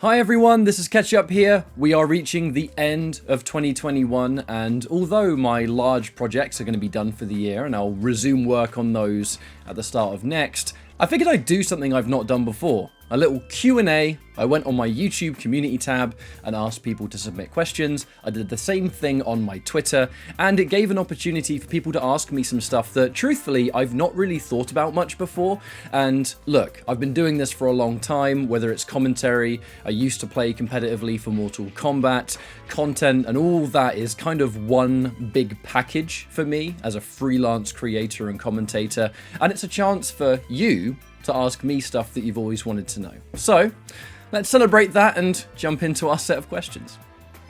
Hi everyone, this is Ketchup here. We are reaching the end of 2021, and although my large projects are going to be done for the year and I'll resume work on those at the start of next, I figured I'd do something I've not done before. A little Q&A. I went on my YouTube community tab and asked people to submit questions. I did the same thing on my Twitter, and it gave an opportunity for people to ask me some stuff that, truthfully, I've not really thought about much before. And look, I've been doing this for a long time, whether it's commentary, I used to play competitively for Mortal Kombat, content, and all that is kind of one big package for me as a freelance creator and commentator, and it's a chance for you to ask me stuff that you've always wanted to know. So, let's celebrate that and jump into our set of questions.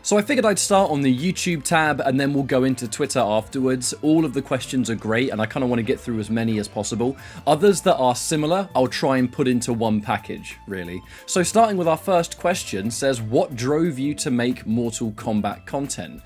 So I figured I'd start on the YouTube tab and then we'll go into Twitter afterwards. All of the questions are great and I kind of want to get through as many as possible. Others that are similar, I'll try and put into one package, really. So starting with our first question says, what drove you to make Mortal Kombat content?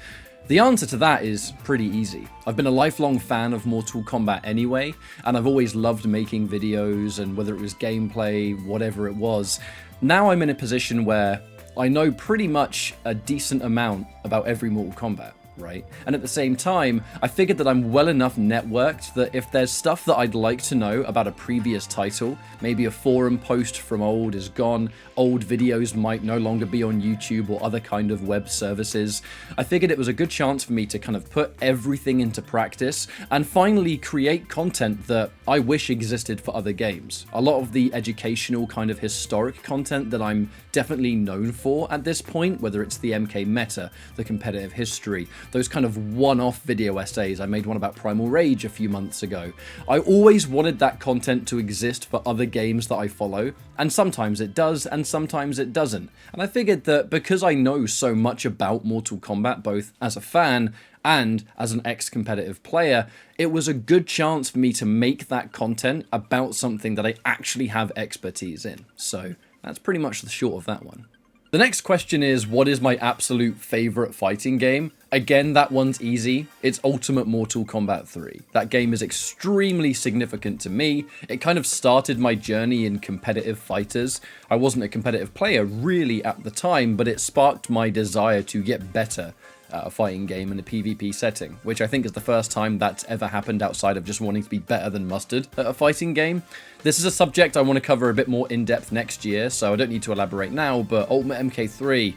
The answer to that is pretty easy. I've been a lifelong fan of Mortal Kombat anyway, and I've always loved making videos, and whether it was gameplay, whatever it was. Now I'm in a position where I know pretty much a decent amount about every Mortal Kombat, right? And at the same time, I figured that I'm well enough networked that if there's stuff that I'd like to know about a previous title, maybe a forum post from old is gone, old videos might no longer be on YouTube or other kind of web services, I figured it was a good chance for me to kind of put everything into practice and finally create content that I wish existed for other games. A lot of the educational kind of historic content that I'm definitely known for at this point, whether it's the MK meta, the competitive history, those kind of one-off video essays. I made one about Primal Rage a few months ago. I always wanted that content to exist for other games that I follow, and sometimes it does, and sometimes it doesn't. And I figured that because I know so much about Mortal Kombat, both as a fan and as an ex-competitive player, it was a good chance for me to make that content about something that I actually have expertise in. So that's pretty much the short of that one. The next question is, what is my absolute favorite fighting game? Again, that one's easy. It's Ultimate Mortal Kombat 3. That game is extremely significant to me. It kind of started my journey in competitive fighters. I wasn't a competitive player really at the time, but it sparked my desire to get better at a fighting game in a PvP setting, which I think is the first time that's ever happened outside of just wanting to be better than mustard at a fighting game. This is a subject I want to cover a bit more in depth next year, so I don't need to elaborate now, but Ultimate MK3,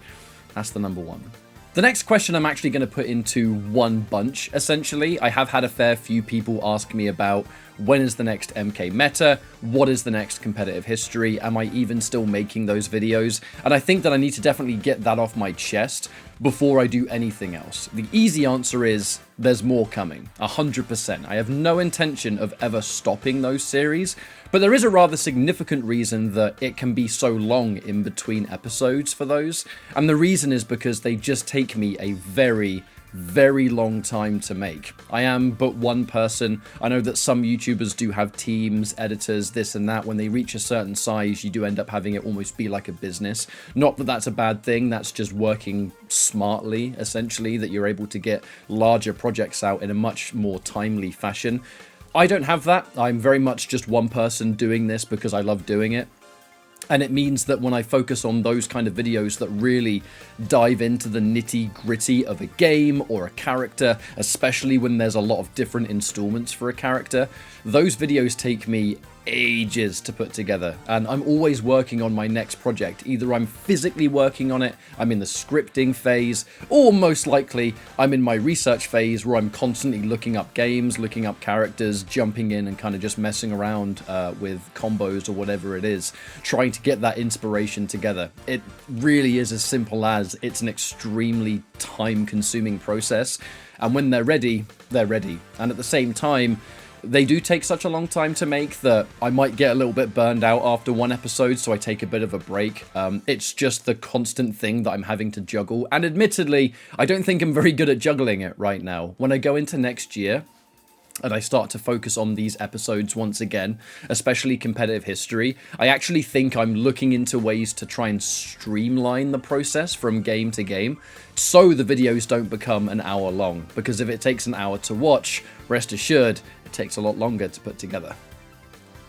that's the number one. The next question I'm actually going to put into one bunch, essentially. I have had a fair few people ask me about when is the next MK meta, what is the next competitive history, am I even still making those videos? And I think that I need to definitely get that off my chest before I do anything else. The easy answer is there's more coming, 100%. I have no intention of ever stopping those series, but there is a rather significant reason that it can be so long in between episodes for those, and the reason is because they just take me a very long time to make. I am but one person. I know that some YouTubers do have teams, editors, this and that. When they reach a certain size, you do end up having it almost be like a business. Not that that's a bad thing, that's just working smartly, essentially, that you're able to get larger projects out in a much more timely fashion. I don't have that. I'm very much just one person doing this because I love doing it. And it means that when I focus on those kind of videos that really dive into the nitty-gritty of a game or a character, especially when there's a lot of different installments for a character, those videos take me ages to put together, and I'm always working on my next project. Either I'm physically working on it, I'm in the scripting phase, or most likely I'm in my research phase where I'm constantly looking up games, looking up characters, jumping in and kind of just messing around with combos or whatever it is, trying to get that inspiration together. It really is as simple as it's an extremely time-consuming process, and when they're ready, they're ready. And at the same time, they do take such a long time to make that I might get a little bit burned out after one episode, so I take a bit of a break. It's just the constant thing that I'm having to juggle, and admittedly, I don't think I'm very good at juggling it right now. When I go into next year, and I start to focus on these episodes once again, especially competitive history, I actually think I'm looking into ways to try and streamline the process from game to game, so the videos don't become an hour long, because if it takes an hour to watch, rest assured, it takes a lot longer to put together.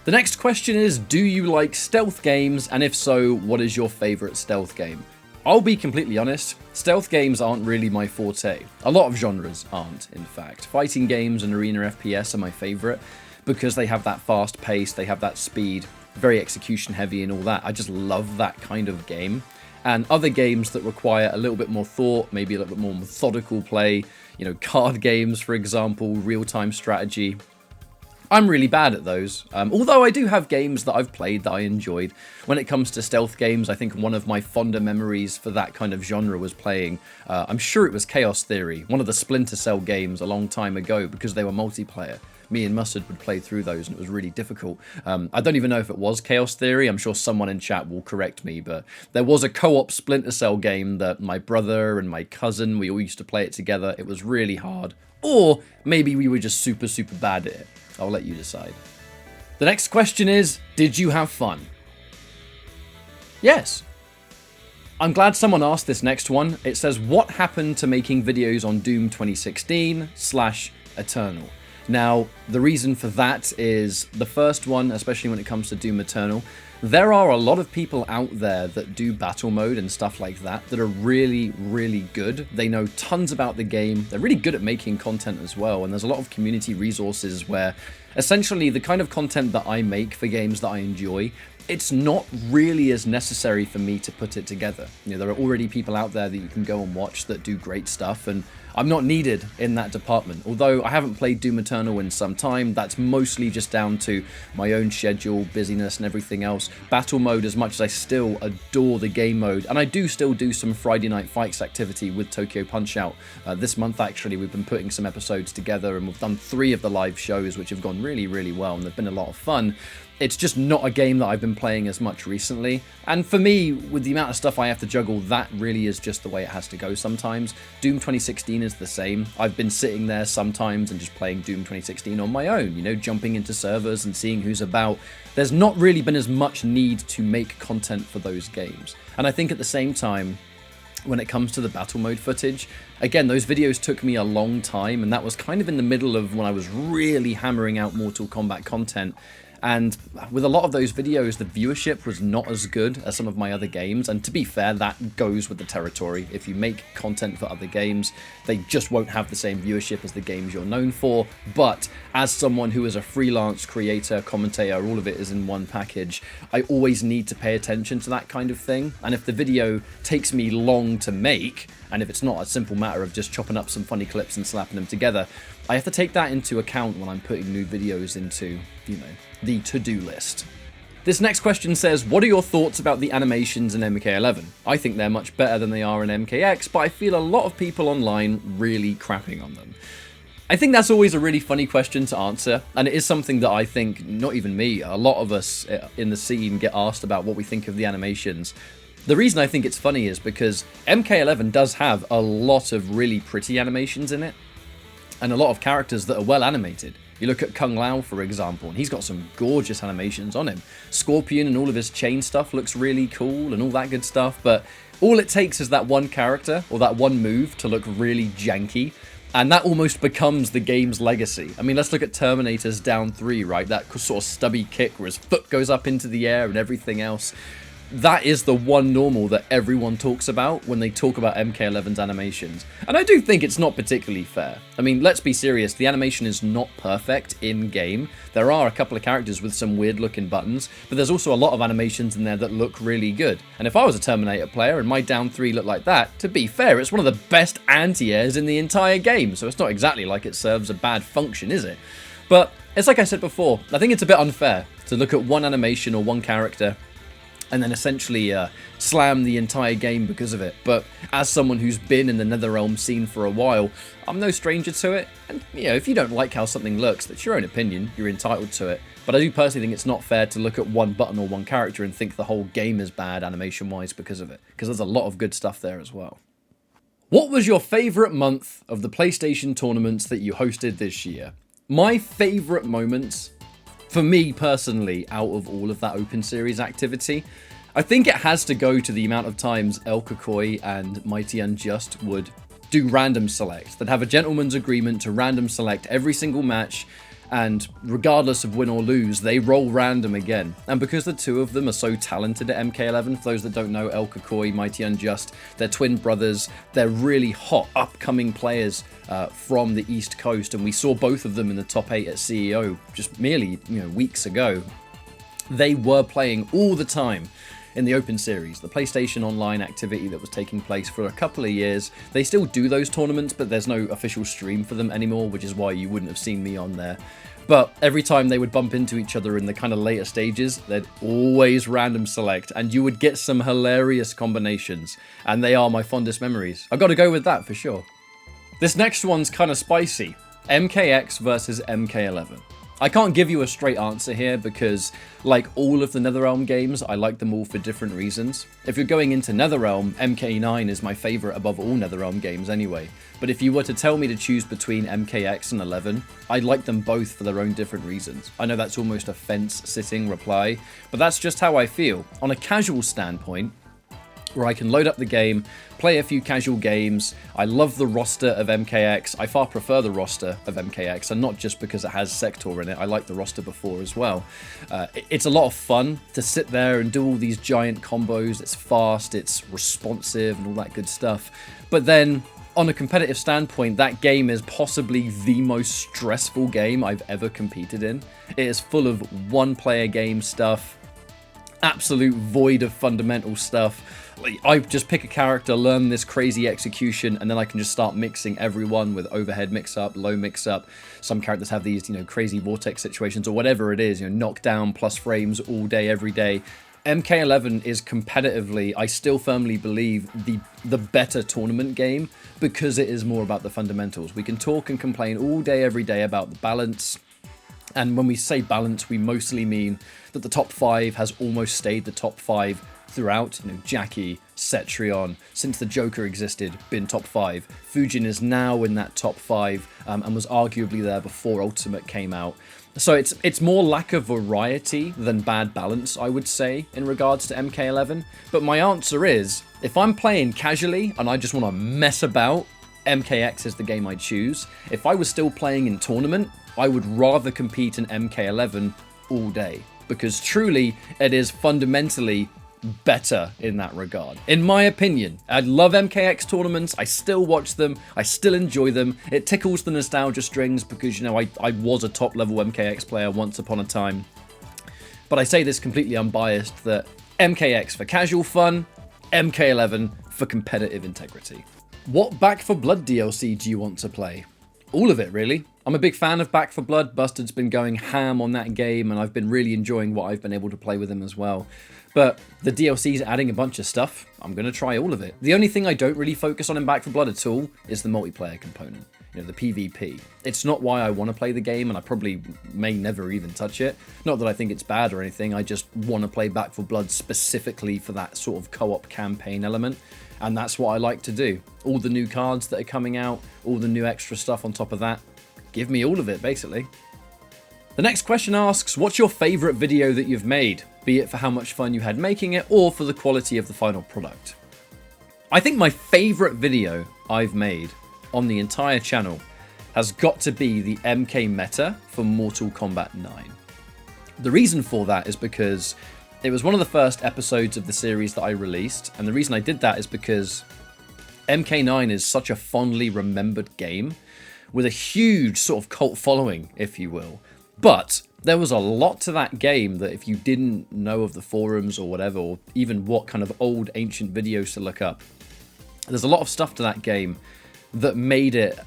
The next question is, do you like stealth games? And if so, what is your favorite stealth game? I'll be completely honest, stealth games aren't really my forte. A lot of genres aren't, in fact. Fighting games and arena FPS are my favorite because they have that fast pace, they have that speed, very execution heavy and all that. I just love that kind of game. And other games that require a little bit more thought, maybe a little bit more methodical play, you know, card games, for example, real-time strategy, I'm really bad at those, although I do have games that I've played that I enjoyed. When it comes to stealth games, I think one of my fonder memories for that kind of genre was playing, I'm sure it was Chaos Theory, one of the Splinter Cell games a long time ago, because they were multiplayer. Me and Mustard would play through those and it was really difficult. I don't even know if it was Chaos Theory, I'm sure someone in chat will correct me, but there was a co-op Splinter Cell game that my brother and my cousin, we all used to play it together. It was really hard. Or maybe we were just super bad at it. I'll let you decide. The next question is, did you have fun? Yes. I'm glad someone asked this next one. It says, what happened to making videos on Doom 2016/Eternal? Now, the reason for that is the first one, especially when it comes to Doom Eternal, there are a lot of people out there that do battle mode and stuff like that that are really good. They know tons about the game. They're really good at making content as well. And there's a lot of community resources where essentially the kind of content that I make for games that I enjoy, it's not really as necessary for me to put it together. You know, there are already people out there that you can go and watch that do great stuff, and I'm not needed in that department. Although I haven't played Doom Eternal in some time, that's mostly just down to my own schedule, busyness and everything else. Battle mode, as much as I still adore the game mode, and I do still do some Friday Night Fights activity with Tokyo Punch-Out. This month actually we've been putting some episodes together and we've done 3 of the live shows which have gone really well and they've been a lot of fun. It's just not a game that I've been playing as much recently, and for me, with the amount of stuff I have to juggle, that really is just the way it has to go sometimes. Doom 2016 is the same. I've been sitting there sometimes and just playing Doom 2016 on my own, you know, jumping into servers and seeing who's about. There's not really been as much need to make content for those games. And I think at the same time, when it comes to the battle mode footage, again, those videos took me a long time, and that was kind of in the middle of when I was really hammering out Mortal Kombat content. And with a lot of those videos, the viewership was not as good as some of my other games, and to be fair, that goes with the territory. If you make content for other games, they just won't have the same viewership as the games you're known for. But as someone who is a freelance creator, commentator, all of it is in one package, I always need to pay attention to that kind of thing. And if the video takes me long to make, and if it's not a simple matter of just chopping up some funny clips and slapping them together, I have to take that into account when I'm putting new videos into, you know, the to-do list. This next question says, what are your thoughts about the animations in MK11? I think they're much better than they are in MKX, but I feel a lot of people online really crapping on them. I think that's always a really funny question to answer, and it is something that I think, not even me, a lot of us in the scene get asked about what we think of the animations. The reason I think it's funny is because MK11 does have a lot of really pretty animations in it, and a lot of characters that are well animated. You look at Kung Lao, for example, and he's got some gorgeous animations on him. Scorpion and all of his chain stuff looks really cool and all that good stuff, but all it takes is that one character or that one move to look really janky, and that almost becomes the game's legacy. I mean, let's look at Terminator's Down 3, right? That sort of stubby kick where his foot goes up into the air and everything else. That is the one normal that everyone talks about when they talk about MK11's animations. And I do think it's not particularly fair. I mean, let's be serious, the animation is not perfect in-game. There are a couple of characters with some weird-looking buttons, but there's also a lot of animations in there that look really good. And if I was a Terminator player and my Down 3 looked like that, to be fair, it's one of the best anti-airs in the entire game, so it's not exactly like it serves a bad function, is it? But it's like I said before, I think it's a bit unfair to look at one animation or one character and then essentially slam the entire game because of it. But as someone who's been in the NetherRealm scene for a while, I'm no stranger to it. And, you know, if you don't like how something looks, that's your own opinion, you're entitled to it. But I do personally think it's not fair to look at one button or one character and think the whole game is bad animation-wise because of it, because there's a lot of good stuff there as well. What was your favourite month of the PlayStation tournaments that you hosted this year? My favourite moments, for me personally, out of all of that Open Series activity, I think it has to go to the amount of times El Kakoi and Mighty Unjust would do random select. They'd have a gentleman's agreement to random select every single match, and regardless of win or lose, they roll random again. And because the two of them are so talented at MK11, for those that don't know, El Kakoi, Mighty Unjust, they're twin brothers, they're really hot, upcoming players from the East Coast, and we saw both of them in the top 8 at CEO just merely weeks ago. They were playing all the time in the Open Series, the PlayStation Online activity that was taking place for a couple of years. They still do those tournaments, but there's no official stream for them anymore, which is why you wouldn't have seen me on there. But every time they would bump into each other in the kind of later stages, they'd always random select, and you would get some hilarious combinations, and they are my fondest memories. I've got to go with that for sure. This next one's kind of spicy. MKX versus MK11. I can't give you a straight answer here because, like all of the NetherRealm games, I like them all for different reasons. If you're going into NetherRealm, MK9 is my favourite above all NetherRealm games anyway. But if you were to tell me to choose between MKX and 11, I'd like them both for their own different reasons. I know that's almost a fence-sitting reply, but that's just how I feel. On a casual standpoint, where I can load up the game, play a few casual games. I love the roster of MKX. I far prefer the roster of MKX, and not just because it has Sektor in it. I like the roster before as well. It's a lot of fun to sit there and do all these giant combos. It's fast, it's responsive, and all that good stuff. But then, on a competitive standpoint, that game is possibly the most stressful game I've ever competed in. It is full of one-player game stuff, absolute void of fundamental stuff. I just pick a character, learn this crazy execution, and then I can just start mixing everyone with overhead mix-up, low mix-up. Some characters have these, crazy vortex situations or whatever it is, knockdown plus frames all day, every day. MK11 is competitively, I still firmly believe, the better tournament game because it is more about the fundamentals. We can talk and complain all day, every day about the balance. And when we say balance, we mostly mean that the top 5 has almost stayed the top 5 throughout. Jackie, Cetrion, since the Joker existed, been top 5. Fujin is now in that top 5 and was arguably there before Ultimate came out. So it's more lack of variety than bad balance, I would say, in regards to MK11. But my answer is, if I'm playing casually and I just want to mess about, MKX is the game I choose. If I was still playing in tournament, I would rather compete in MK11 all day, because truly it is fundamentally better in that regard. In my opinion, I love MKX tournaments, I still watch them, I still enjoy them. It tickles the nostalgia strings because, I was a top level MKX player once upon a time. But I say this completely unbiased, that MKX for casual fun, MK11 for competitive integrity. What Back 4 Blood DLC do you want to play? All of it, really. I'm a big fan of Back 4 Blood. Bustard's been going ham on that game, and I've been really enjoying what I've been able to play with him as well. But the DLC's adding a bunch of stuff. I'm going to try all of it. The only thing I don't really focus on in Back 4 Blood at all is the multiplayer component. The PvP. It's not why I want to play the game, and I probably may never even touch it. Not that I think it's bad or anything, I just want to play Back 4 Blood specifically for that sort of co-op campaign element. And that's what I like to do. All the new cards that are coming out, all the new extra stuff on top of that. Give me all of it, basically. The next question asks, what's your favourite video that you've made? Be it for how much fun you had making it, or for the quality of the final product. I think my favourite video I've made on the entire channel has got to be the MK meta for Mortal Kombat 9. The reason for that is because it was one of the first episodes of the series that I released, and the reason I did that is because MK9 is such a fondly remembered game with a huge sort of cult following, if you will. But there was a lot to that game that if you didn't know of the forums or whatever, or even what kind of old ancient videos to look up, there's a lot of stuff to that game that made it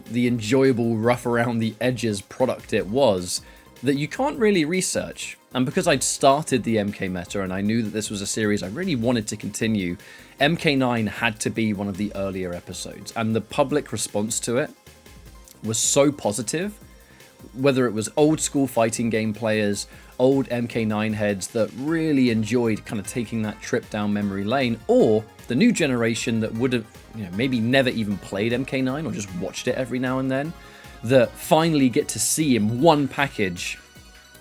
the enjoyable, rough around the edges product it was that you can't really research. And because I'd started the MK meta and I knew that this was a series I really wanted to continue, MK9 had to be one of the earlier episodes. And the public response to it was so positive, whether it was old school fighting game players, old MK9 heads that really enjoyed kind of taking that trip down memory lane, or the new generation that would have maybe never even played MK9 or just watched it every now and then, that finally get to see in one package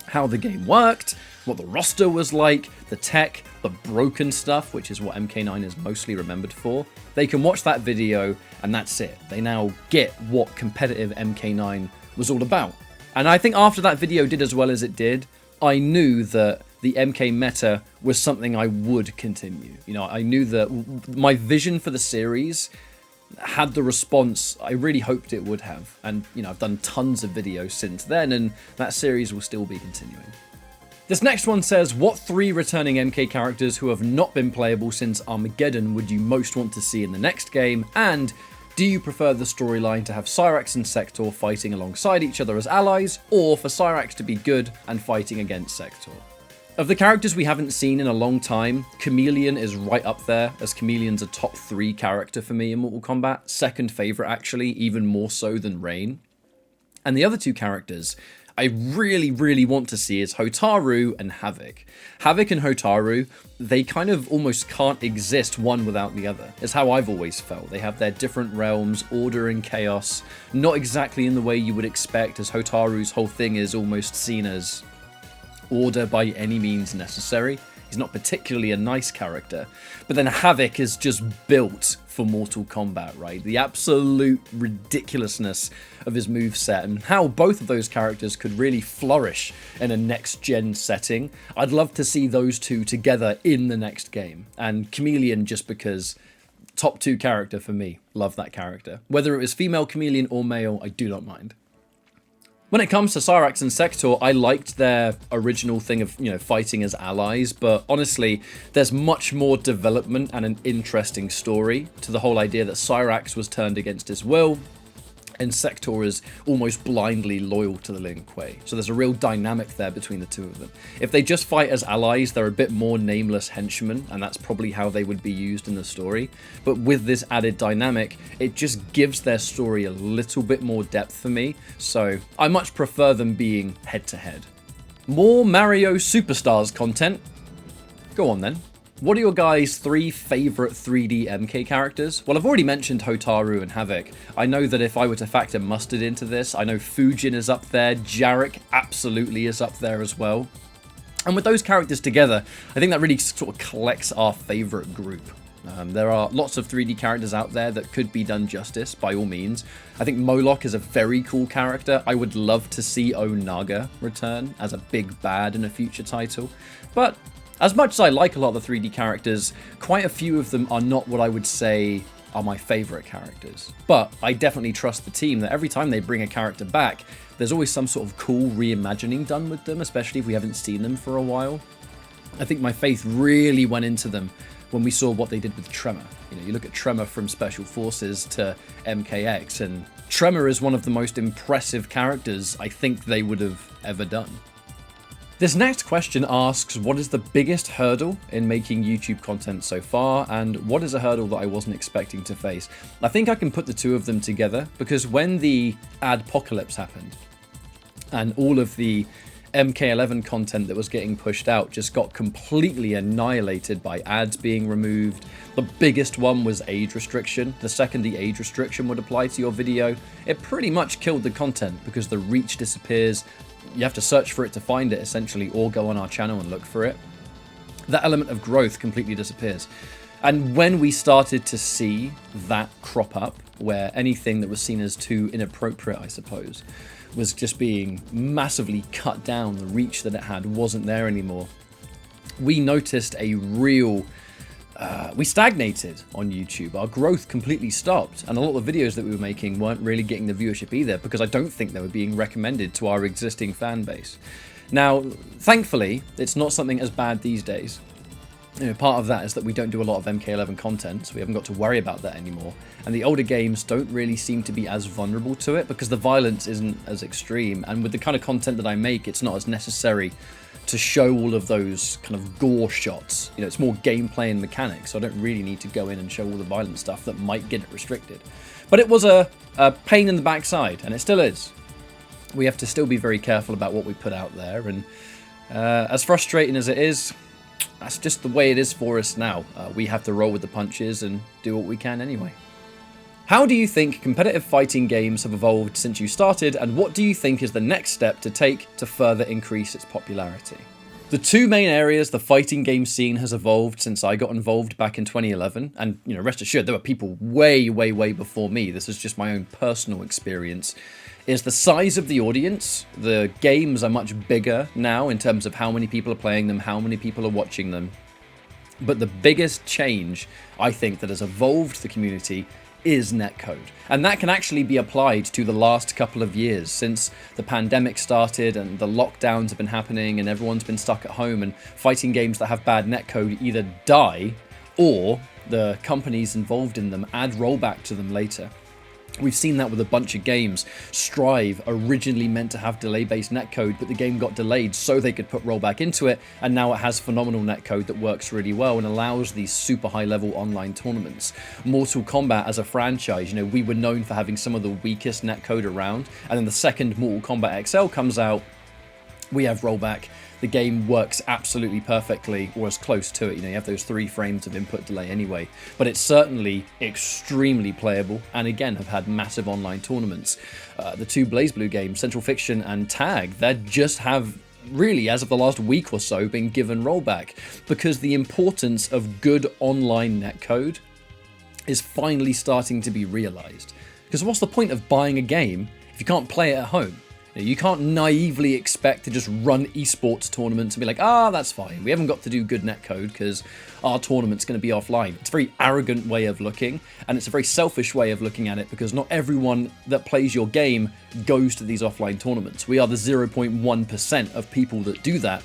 how the game worked, what the roster was like, the tech, the broken stuff, which is what MK9 is mostly remembered for. They can watch that video and that's it. They now get what competitive MK9 was all about. And I think after that video did as well as it did, I knew that the MK meta was something I would continue. You know, I knew that my vision for the series had the response I really hoped it would have. And, you know, I've done tons of videos since then, and that series will still be continuing. This next one says, what 3 returning MK characters who have not been playable since Armageddon would you most want to see in the next game? And do you prefer the storyline to have Cyrax and Sektor fighting alongside each other as allies, or for Cyrax to be good and fighting against Sektor? Of the characters we haven't seen in a long time, Chameleon is right up there, as Chameleon's a top 3 character for me in Mortal Kombat. Second favourite, actually, even more so than Rain. And the other 2 characters I really, really want to see is Hotaru and Havoc. Havoc and Hotaru, they kind of almost can't exist one without the other. It's how I've always felt. They have their different realms, order and chaos, not exactly in the way you would expect, as Hotaru's whole thing is almost seen as order by any means necessary. He's not particularly a nice character. But then Havoc is just built for Mortal Kombat, right? The absolute ridiculousness of his moveset and how both of those characters could really flourish in a next-gen setting. I'd love to see those 2 together in the next game. And Chameleon, just because top 2 character for me. Love that character. Whether it was female Chameleon or male, I do not mind. When it comes to Cyrax and Sektor, I liked their original thing of, you know, fighting as allies, but honestly, there's much more development and an interesting story to the whole idea that Cyrax was turned against his will, and Sektor is almost blindly loyal to the Lin Kuei. So there's a real dynamic there between the 2 of them. If they just fight as allies, they're a bit more nameless henchmen, and that's probably how they would be used in the story. But with this added dynamic, it just gives their story a little bit more depth for me, so I much prefer them being head-to-head. More Mario Superstars content? Go on then. What are your guys' 3 favourite 3D MK characters? Well, I've already mentioned Hotaru and Havoc. I know that if I were to factor Mustard into this, I know Fujin is up there, Jarek absolutely is up there as well. And with those characters together, I think that really sort of collects our favourite group. There are lots of 3D characters out there that could be done justice, by all means. I think Moloch is a very cool character. I would love to see Onaga return as a big bad in a future title. But as much as I like a lot of the 3D characters, quite a few of them are not what I would say are my favourite characters. But I definitely trust the team that every time they bring a character back, there's always some sort of cool reimagining done with them, especially if we haven't seen them for a while. I think my faith really went into them when we saw what they did with Tremor. You know, you look at Tremor from Special Forces to MKX, and Tremor is one of the most impressive characters I think they would have ever done. This next question asks, what is the biggest hurdle in making YouTube content so far, and what is a hurdle that I wasn't expecting to face? I think I can put the 2 of them together, because when the adpocalypse happened, and all of the MK11 content that was getting pushed out just got completely annihilated by ads being removed. The biggest one was age restriction. The second the age restriction would apply to your video, it pretty much killed the content because the reach disappears. You have to search for it to find it, essentially, or go on our channel and look for it. That element of growth completely disappears. And when we started to see that crop up, where anything that was seen as too inappropriate, I suppose, was just being massively cut down, the reach that it had wasn't there anymore, we noticed a real... we stagnated on YouTube. Our growth completely stopped, and a lot of the videos that we were making weren't really getting the viewership either, because I don't think they were being recommended to our existing fan base. Now, thankfully, it's not something as bad these days. You know, part of that is that we don't do a lot of MK11 content, so we haven't got to worry about that anymore. And the older games don't really seem to be as vulnerable to it, because the violence isn't as extreme, and with the kind of content that I make, it's not as necessary to show all of those kind of gore shots. You know, it's more gameplay and mechanics, so I don't really need to go in and show all the violent stuff that might get it restricted. But it was a pain in the backside, and it still is. We have to still be very careful about what we put out there, and as frustrating as it is, that's just the way it is for us now. We have to roll with the punches and do what we can anyway. How do you think competitive fighting games have evolved since you started, and what do you think is the next step to take to further increase its popularity? The 2 main areas the fighting game scene has evolved since I got involved back in 2011, and you know, rest assured there were people way before me, this is just my own personal experience, is the size of the audience. The games are much bigger now in terms of how many people are playing them, how many people are watching them. But the biggest change, I think, that has evolved the community is netcode. And that can actually be applied to the last couple of years since the pandemic started and the lockdowns have been happening and everyone's been stuck at home, and fighting games that have bad netcode either die or the companies involved in them add rollback to them later. We've seen that with a bunch of games. Strive originally meant to have delay-based netcode, but the game got delayed so they could put rollback into it, and now it has phenomenal netcode that works really well and allows these super high-level online tournaments. Mortal Kombat as a franchise, you know, we were known for having some of the weakest netcode around, and then the second Mortal Kombat XL comes out, we have rollback. The game works absolutely perfectly, or as close to it. You know, you have those 3 frames of input delay anyway, but it's certainly extremely playable, and again, have had massive online tournaments. The 2 BlazBlue games, Central Fiction and Tag, that just have really, as of the last week or so, been given rollback, because the importance of good online netcode is finally starting to be realized. Because what's the point of buying a game if you can't play it at home? You can't naively expect to just run esports tournaments and be like, that's fine. We haven't got to do good netcode because our tournament's going to be offline. It's a very arrogant way of looking, and it's a very selfish way of looking at it, because not everyone that plays your game goes to these offline tournaments. We are the 0.1% of people that do that,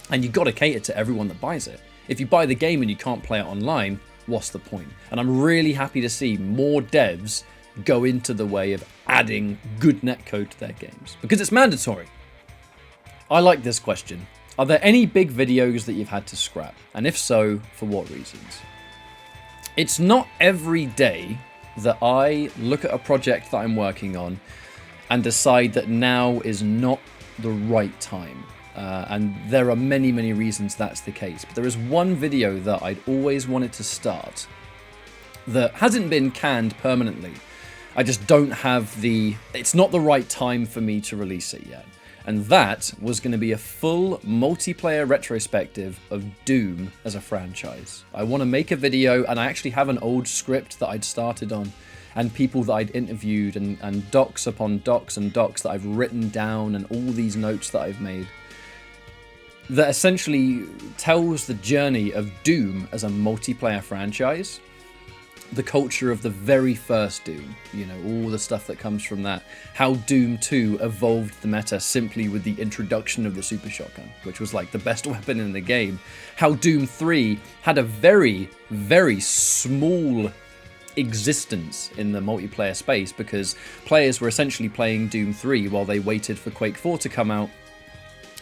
and you've got to cater to everyone that buys it. If you buy the game and you can't play it online, what's the point? And I'm really happy to see more devs go into the way of adding good netcode to their games, because it's mandatory. I like this question. Are there any big videos that you've had to scrap? And if so, for what reasons? It's not every day that I look at a project that I'm working on and decide that now is not the right time. And there are many, many reasons that's the case. But there is one video that I'd always wanted to start that hasn't been canned permanently. I just don't have it's not the right time for me to release it yet. And that was going to be a full multiplayer retrospective of Doom as a franchise. I want to make a video, and I actually have an old script that I'd started on, and people that I'd interviewed, and docs upon docs and docs that I've written down, and all these notes that I've made, that essentially tells the journey of Doom as a multiplayer franchise. The culture of the very first Doom, you know, all the stuff that comes from that. How Doom 2 evolved the meta simply with the introduction of the super shotgun, which was like the best weapon in the game. How Doom 3 had a very, very small existence in the multiplayer space, because players were essentially playing Doom 3 while they waited for Quake 4 to come out,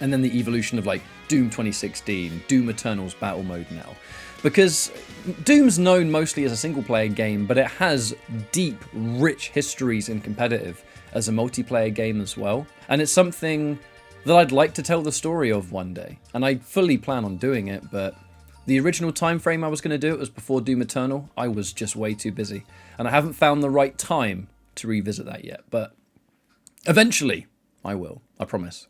and then the evolution of like Doom 2016, Doom Eternal's battle mode now. Because Doom's known mostly as a single-player game, but it has deep, rich histories in competitive as a multiplayer game as well. And it's something that I'd like to tell the story of one day. And I fully plan on doing it, but the original time frame I was going to do it was before Doom Eternal. I was just way too busy. And I haven't found the right time to revisit that yet. But eventually, I will. I promise.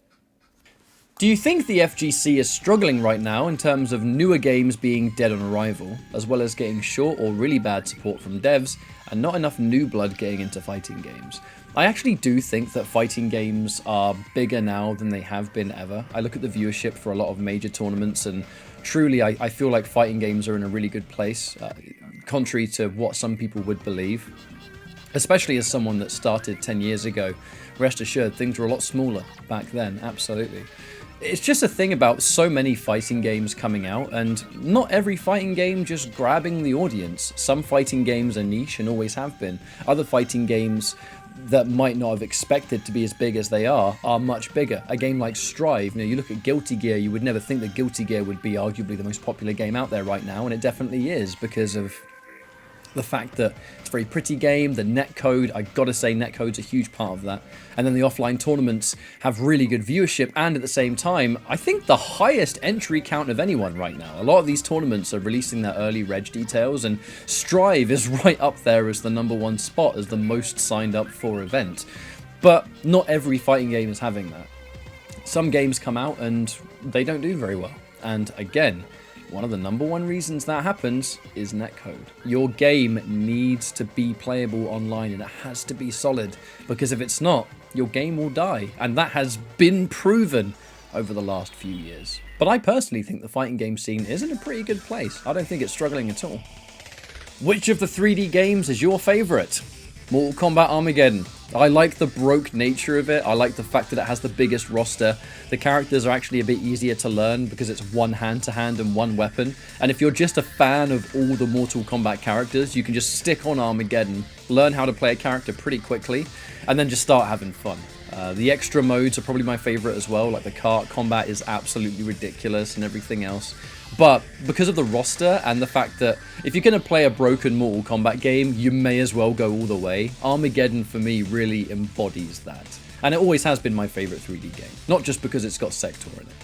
Do you think the FGC is struggling right now in terms of newer games being dead on arrival, as well as getting short or really bad support from devs, and not enough new blood getting into fighting games? I actually do think that fighting games are bigger now than they have been ever. I look at the viewership for a lot of major tournaments, and truly I feel like fighting games are in a really good place, contrary to what some people would believe. Especially as someone that started 10 years ago, rest assured things were a lot smaller back then, absolutely. It's just a thing about so many fighting games coming out, and not every fighting game just grabbing the audience. Some fighting games are niche and always have been. Other fighting games that might not have expected to be as big as they are much bigger. A game like Strive, you know, you look at Guilty Gear, you would never think that Guilty Gear would be arguably the most popular game out there right now, and it definitely is because of the fact that it's a very pretty game, the netcode, I gotta say netcode's a huge part of that. And then the offline tournaments have really good viewership, and at the same time, I think the highest entry count of anyone right now. A lot of these tournaments are releasing their early reg details, and Strive is right up there as the #1 spot as the most signed up for event. But not every fighting game is having that. Some games come out and they don't do very well. And again, One of the #1 reasons that happens is netcode. Your game needs to be playable online and it has to be solid, because if it's not, your game will die, and that has been proven over the last few years. But I personally think the fighting game scene is in a pretty good place. I don't think it's struggling at all. Which of the 3D games is your favourite? Mortal Kombat Armageddon. I like the broke nature of it. I like the fact that it has the biggest roster. The characters are actually a bit easier to learn because it's one hand-to-hand and one weapon. And if you're just a fan of all the Mortal Kombat characters, you can just stick on Armageddon, learn how to play a character pretty quickly, and then just start having fun. The extra modes are probably my favourite as well, like the kart combat is absolutely ridiculous and everything else. But because of the roster and the fact that if you're going to play a broken Mortal Kombat game, you may as well go all the way, Armageddon for me really embodies that. And it always has been my favourite 3D game, not just because it's got Sektor in it.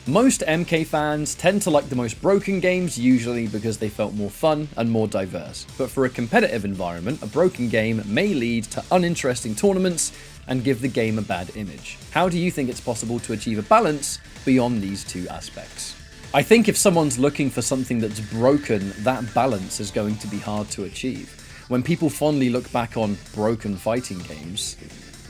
Most MK fans tend to like the most broken games, usually because they felt more fun and more diverse. But for a competitive environment, a broken game may lead to uninteresting tournaments and give the game a bad image. How do you think it's possible to achieve a balance beyond these two aspects? I think if someone's looking for something that's broken, that balance is going to be hard to achieve. When people fondly look back on broken fighting games,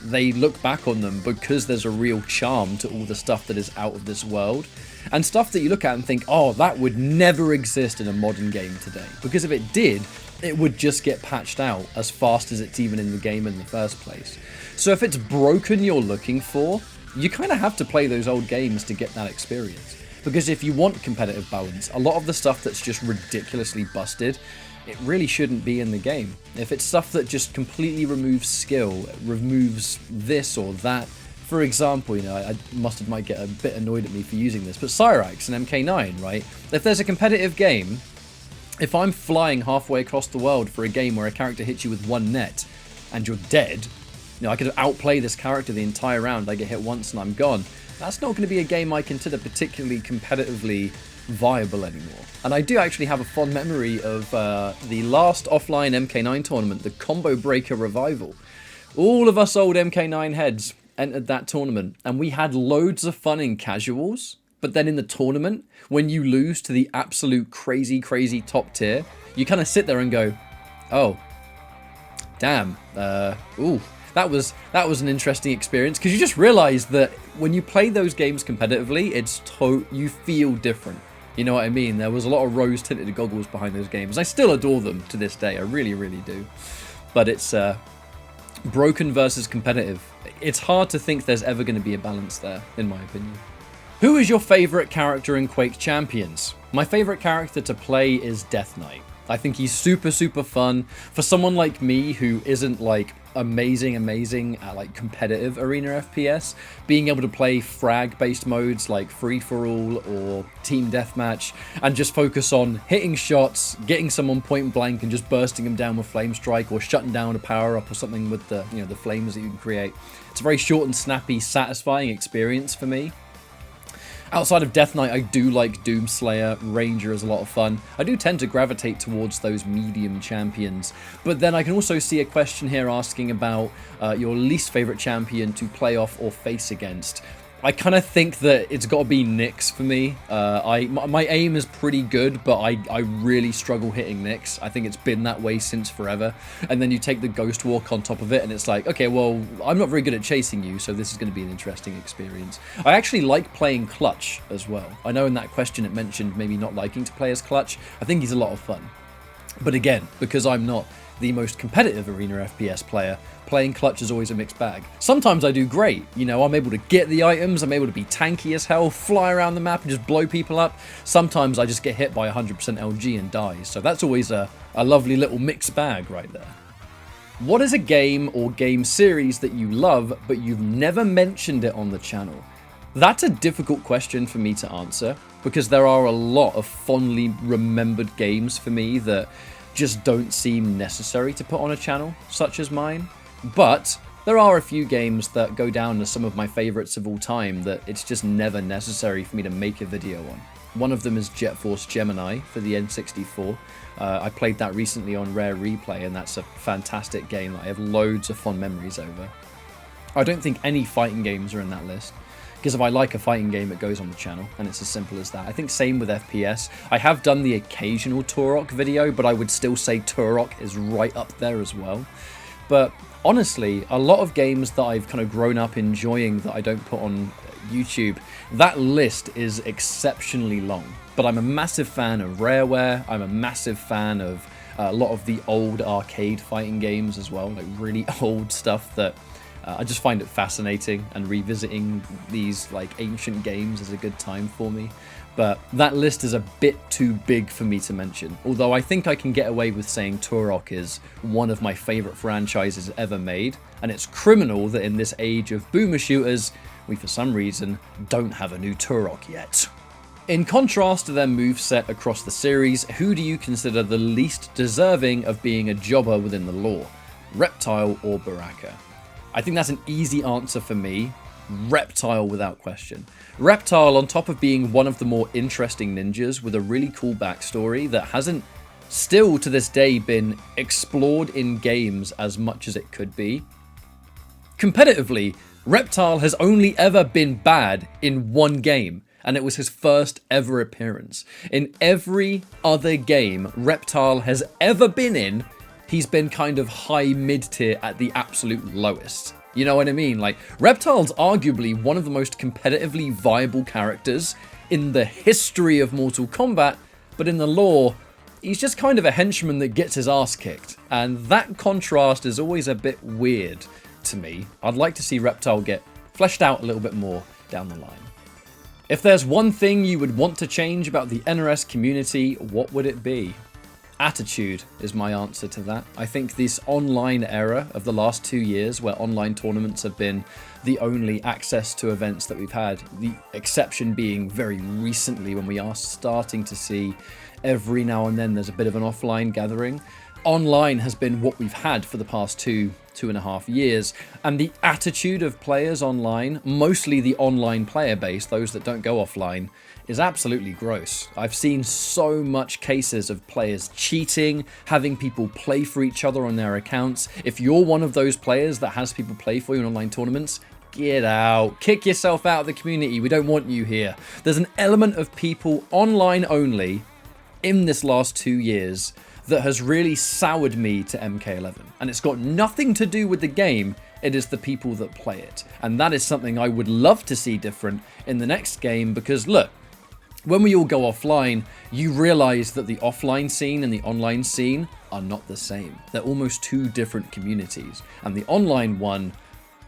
they look back on them because there's a real charm to all the stuff that is out of this world, and stuff that you look at and think, oh, that would never exist in a modern game today. Because if it did, it would just get patched out as fast as it's even in the game in the first place. So if it's broken you're looking for, you kind of have to play those old games to get that experience. Because if you want competitive balance, a lot of the stuff that's just ridiculously busted, it really shouldn't be in the game. If it's stuff that just completely removes skill, removes this or that. For example, you know, Mustard might get a bit annoyed at me for using this, but Cyrax and MK9, right? If there's a competitive game, if I'm flying halfway across the world for a game where a character hits you with one net and you're dead, you know, I could outplay this character the entire round, I get hit once and I'm gone. That's not going to be a game I consider particularly competitively viable anymore. And I do actually have a fond memory of the last offline MK9 tournament, the Combo Breaker Revival. All of us old MK9 heads entered that tournament, and we had loads of fun in casuals, but then in the tournament, when you lose to the absolute crazy top tier, you kind of sit there and go, oh, damn, ooh. That was an interesting experience, because you just realize that when you play those games competitively, you feel different. You know what I mean? There was a lot of rose-tinted goggles behind those games. I still adore them to this day. I really do. But it's broken versus competitive. It's hard to think there's ever going to be a balance there, in my opinion. Who is your favorite character in Quake Champions? My favorite character to play is Death Knight. I think he's super fun. For someone like me who isn't like amazing at like competitive arena FPS, being able to play frag-based modes like free-for-all or team deathmatch and just focus on hitting shots, getting someone point blank and just bursting them down with flame strike or shutting down a power-up or something with the, you know, the flames that you can create. It's a very short and snappy, satisfying experience for me. Outside of Death Knight, I do like Doomslayer. Ranger is a lot of fun. I do tend to gravitate towards those medium champions. But then I can also see a question here asking about your least favorite champion to play off or face against. I kind of think that it's got to be Nyx for me. My aim is pretty good, but I really struggle hitting Nyx. I think it's been that way since forever. And then you take the Ghost Walk on top of it, and it's like, okay, well, I'm not very good at chasing you, so this is going to be an interesting experience. I actually like playing Clutch as well. I know in that question it mentioned maybe not liking to play as Clutch. I think he's a lot of fun. But again, because I'm not the most competitive arena FPS player, playing Clutch is always a mixed bag. Sometimes I do great, you know, I'm able to get the items, I'm able to be tanky as hell, fly around the map and just blow people up. Sometimes I just get hit by 100% LG and die, so that's always a lovely little mixed bag right there. What is a game or game series that you love but you've never mentioned it on the channel? That's a difficult question for me to answer, because there are a lot of fondly remembered games for me that just don't seem necessary to put on a channel such as mine. But there are a few games that go down as some of my favorites of all time that it's just never necessary for me to make a video on. One of them is Force Gemini for the N64. I played that recently on Rare Replay, and that's a fantastic game that I have loads of fond memories over. I don't think any fighting games are in that list. Because if I like a fighting game, it goes on the channel, and it's as simple as that. I think same with FPS. I have done the occasional Turok video, but I would still say Turok is right up there as well. But honestly, a lot of games that I've kind of grown up enjoying that I don't put on YouTube, that list is exceptionally long. But I'm a massive fan of Rareware. I'm a massive fan of a lot of the old arcade fighting games as well, like really old stuff that I just find it fascinating, and revisiting these like ancient games is a good time for me. But that list is a bit too big for me to mention, although I think I can get away with saying Turok is one of my favourite franchises ever made, and it's criminal that in this age of boomer shooters, we for some reason don't have a new Turok yet. In contrast to their moveset across the series, who do you consider the least deserving of being a jobber within the lore? Reptile or Baraka? I think that's an easy answer for me. Reptile without question. Reptile, on top of being one of the more interesting ninjas with a really cool backstory that hasn't still to this day been explored in games as much as it could be. Competitively, Reptile has only ever been bad in one game, and it was his first ever appearance. In every other game Reptile has ever been in, he's been kind of high mid-tier at the absolute lowest. You know what I mean? Like, Reptile's arguably one of the most competitively viable characters in the history of Mortal Kombat, but in the lore, he's just kind of a henchman that gets his ass kicked. And that contrast is always a bit weird to me. I'd like to see Reptile get fleshed out a little bit more down the line. If there's one thing you would want to change about the NRS community, what would it be? Attitude is my answer to that. I think this online era of the last 2 years, where online tournaments have been the only access to events that we've had, the exception being very recently when we are starting to see every now and then there's a bit of an offline gathering. Online has been what we've had for the past 2.5 years, and the attitude of players online, mostly the online player base, those that don't go offline, is absolutely gross. I've seen so much cases of players cheating, having people play for each other on their accounts. If you're one of those players that has people play for you in online tournaments, get out. Kick yourself out of the community. We don't want you here. There's an element of people online only in this last 2 years that has really soured me to MK11. And it's got nothing to do with the game, it is the people that play it. And that is something I would love to see different in the next game, because look, when we all go offline, you realize that the offline scene and the online scene are not the same. They're almost two different communities. And the online one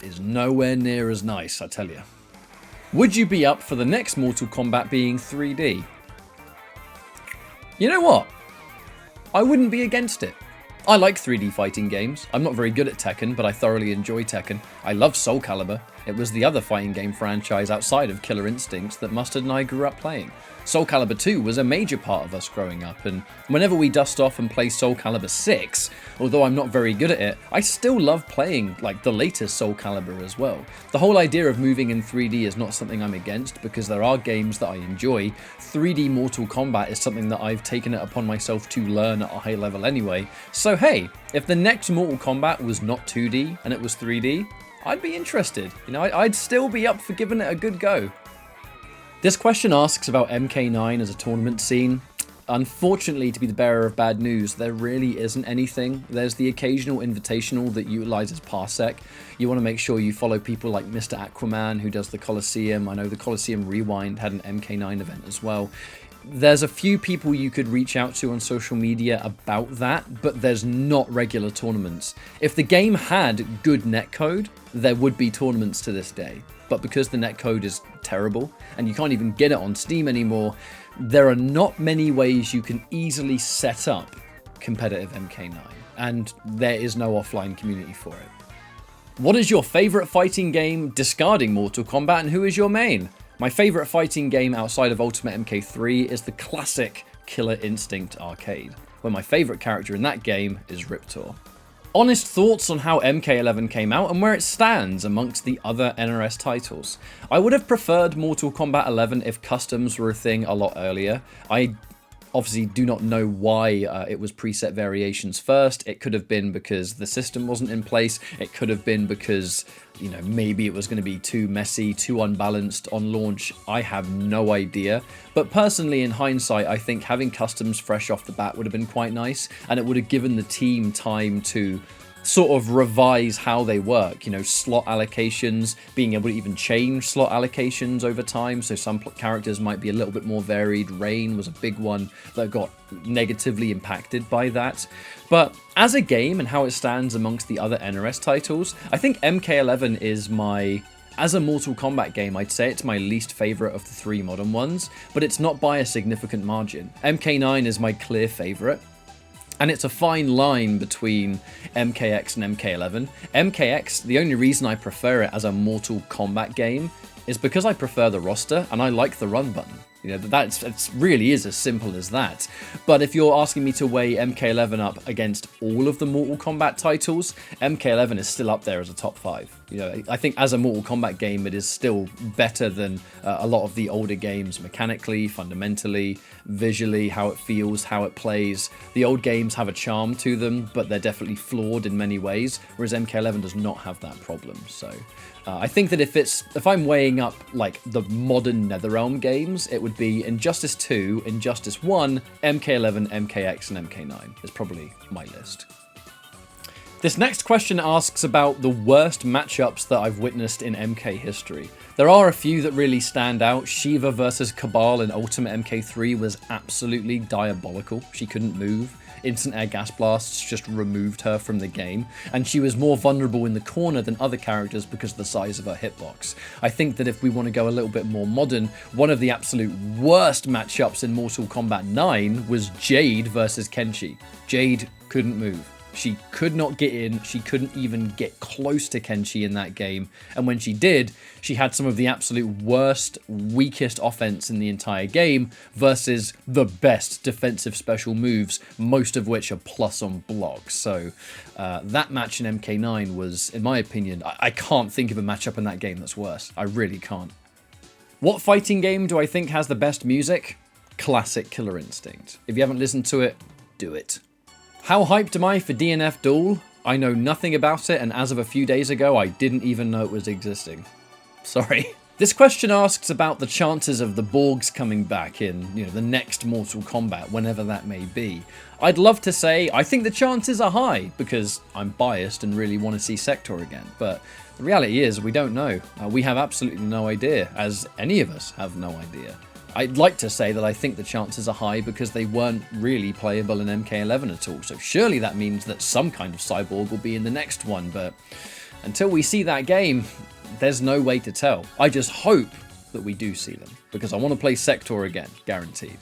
is nowhere near as nice, I tell you. Would you be up for the next Mortal Kombat being 3D? You know what? I wouldn't be against it. I like 3D fighting games. I'm not very good at Tekken, but I thoroughly enjoy Tekken. I love Soul Calibur. It was the other fighting game franchise outside of Killer Instincts that Mustard and I grew up playing. Soul Calibur 2 was a major part of us growing up, and whenever we dust off and play Soul Calibur 6, although I'm not very good at it, I still love playing like the latest Soul Calibur as well. The whole idea of moving in 3D is not something I'm against, because there are games that I enjoy. 3D Mortal Kombat is something that I've taken it upon myself to learn at a high level anyway. So hey, if the next Mortal Kombat was not 2D and it was 3D, I'd be interested. You know, I'd still be up for giving it a good go. This question asks about MK9 as a tournament scene. Unfortunately, to be the bearer of bad news, there really isn't anything. There's the occasional invitational that utilizes Parsec. You want to make sure you follow people like Mr. Aquaman, who does the Coliseum. I know the Coliseum Rewind had an MK9 event as well. There's a few people you could reach out to on social media about that, but there's not regular tournaments. If the game had good netcode, there would be tournaments to this day. But because the netcode is terrible, and you can't even get it on Steam anymore, there are not many ways you can easily set up competitive MK9, and there is no offline community for it. What is your favourite fighting game discarding Mortal Kombat, and who is your main? My favourite fighting game outside of Ultimate MK3 is the classic Killer Instinct arcade, where my favourite character in that game is Riptor. Honest thoughts on how MK11 came out and where it stands amongst the other NRS titles. I would have preferred Mortal Kombat 11 if customs were a thing a lot earlier. I Obviously, do not know why it was preset variations first. It could have been because the system wasn't in place. It could have been because, you know, maybe it was going to be too messy, too unbalanced on launch. I have no idea. But personally, in hindsight, I think having customs fresh off the bat would have been quite nice, and it would have given the team time to sort of revise how they work, you know, slot allocations, being able to even change slot allocations over time, so some characters might be a little bit more varied. Rain was a big one that got negatively impacted by that. But as a game and how it stands amongst the other NRS titles, I think MK11 is as a Mortal Kombat game, I'd say it's my least favourite of the 3 modern ones, but it's not by a significant margin. MK9 is my clear favourite. And it's a fine line between MKX and MK11. MKX, the only reason I prefer it as a Mortal Kombat game is because I prefer the roster and I like the run button. You know, it really is as simple as that. But if you're asking me to weigh MK11 up against all of the Mortal Kombat titles, MK11 is still up there as a top 5. You know, I think as a Mortal Kombat game, it is still better than a lot of the older games mechanically, fundamentally, visually, how it feels, how it plays. The old games have a charm to them, but they're definitely flawed in many ways, whereas MK11 does not have that problem. So I think that if I'm weighing up like the modern NetherRealm games, it would be Injustice 2, Injustice 1, MK11, MKX, and MK9 is probably my list. This next question asks about the worst matchups that I've witnessed in MK history. There are a few that really stand out. Shiva versus Cabal in Ultimate MK3 was absolutely diabolical. She couldn't move. Instant air gas blasts just removed her from the game, and she was more vulnerable in the corner than other characters because of the size of her hitbox. I think that if we want to go a little bit more modern, one of the absolute worst matchups in Mortal Kombat 9 was Jade versus Kenshi. Jade couldn't move. She could not get in, she couldn't even get close to Kenshi in that game, and when she did, she had some of the absolute worst, weakest offense in the entire game versus the best defensive special moves, most of which are plus on blocks. So that match in MK9 was, in my opinion, I can't think of a matchup in that game that's worse. I really can't. What fighting game do I think has the best music? Classic Killer Instinct. If you haven't listened to it, do it. How hyped am I for DNF Duel? I know nothing about it, and as of a few days ago, I didn't even know it was existing. Sorry. This question asks about the chances of the Borgs coming back in, you know, the next Mortal Kombat, whenever that may be. I'd love to say I think the chances are high, because I'm biased and really want to see Sektor again, but the reality is we don't know. We have absolutely no idea, as any of us have no idea. I'd like to say that I think the chances are high because they weren't really playable in MK11 at all, so surely that means that some kind of cyborg will be in the next one, but until we see that game, there's no way to tell. I just hope that we do see them, because I want to play Sektor again, guaranteed.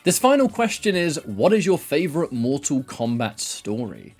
This final question is, what is your favourite Mortal Kombat story?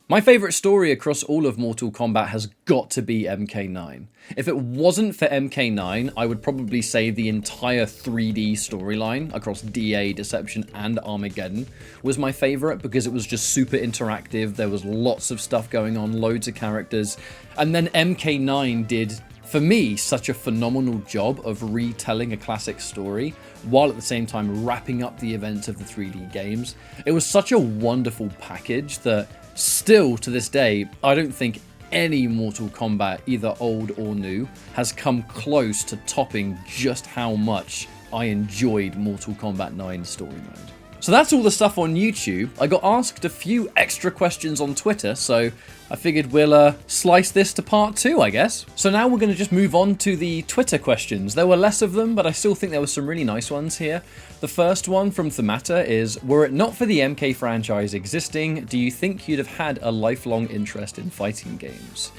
My favourite story across all of Mortal Kombat has got to be MK9. If it wasn't for MK9, I would probably say the entire 3D storyline across DA, Deception, and Armageddon was my favourite because it was just super interactive, there was lots of stuff going on, loads of characters, and then MK9 did, for me, such a phenomenal job of retelling a classic story, while at the same time wrapping up the events of the 3D games. It was such a wonderful package that still, to this day, I don't think any Mortal Kombat, either old or new, has come close to topping just how much I enjoyed Mortal Kombat 9 story mode. So that's all the stuff on YouTube. I got asked a few extra questions on Twitter, so I figured we'll slice this to part 2, I guess. So now we're going to just move on to the Twitter questions. There were less of them, but I still think there were some really nice ones here. The first one from Themata is, were it not for the MK franchise existing, do you think you'd have had a lifelong interest in fighting games?